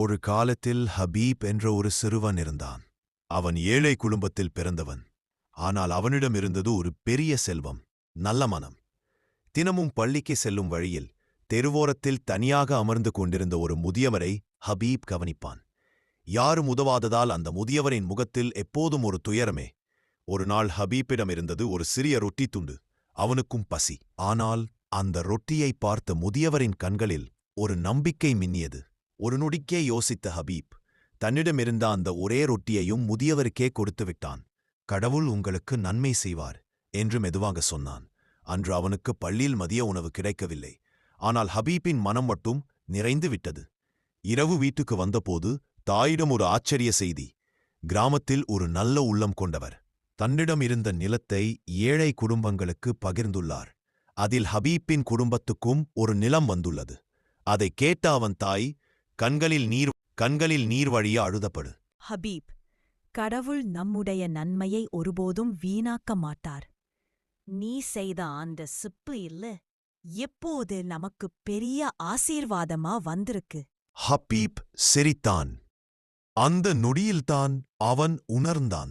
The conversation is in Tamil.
ஒரு காலத்தில் ஹபீப் என்ற ஒரு சிறுவன் இருந்தான். அவன் ஏழை குடும்பத்தில் பிறந்தவன். ஆனால் அவனிடம் இருந்தது ஒரு பெரிய செல்வம், நல்ல மனம். தினமும் பள்ளிக்கு செல்லும் வழியில் தெருவோரத்தில் தனியாக அமர்ந்து கொண்டிருந்த ஒரு முதியவரை ஹபீப் கவனிப்பான். யாரும் உதவாததால் அந்த முதியவரின் முகத்தில் எப்போதும் ஒரு துயரமே. ஒரு நாள் ஹபீப்பிடம் இருந்தது ஒரு சிறிய ரொட்டி துண்டு. அவனுக்கும் பசி. ஆனால் அந்த ரொட்டியை பார்த்த முதியவரின் கண்களில் ஒரு நம்பிக்கை மின்னியது. ஒரு நொடிக்கே யோசித்த ஹபீப் தன்னிடமிருந்த அந்த ஒரே ரொட்டியையும் முதியவருக்கே கொடுத்து விட்டான். கடவுள் உங்களுக்கு நன்மை செய்வார் என்று மெதுவாக சொன்னான். அன்று அவனுக்கு பள்ளியில் மதிய உணவு கிடைக்கவில்லை. ஆனால் ஹபீப்பின் மனம் மட்டும் நிறைந்து விட்டது. இரவு வீட்டுக்கு வந்தபோது தாயிடம் ஒரு ஆச்சரிய செய்தி. கிராமத்தில் ஒரு நல்ல உள்ளம் கொண்டவர் தன்னிடம் இருந்த நிலத்தை ஏழை குடும்பங்களுக்கு பகிர்ந்துள்ளார். அதில் ஹபீப்பின் குடும்பத்துக்கும் ஒரு நிலம் வந்துள்ளது. அதைக் கேட்ட அவன் தாய் கண்களில் நீர் வழிய அழுதப்படு. ஹபீப், கடவுள் நம்முடைய நன்மையை ஒருபோதும் வீணாக்க மாட்டார். நீ செய்த அந்த சிப்பு இல்ல எப்போது நமக்கு பெரிய ஆசீர்வாதமா வந்திருக்கு. ஹபீப் சிரித்தான். அந்த நொடியில்தான் அவன் உணர்ந்தான்,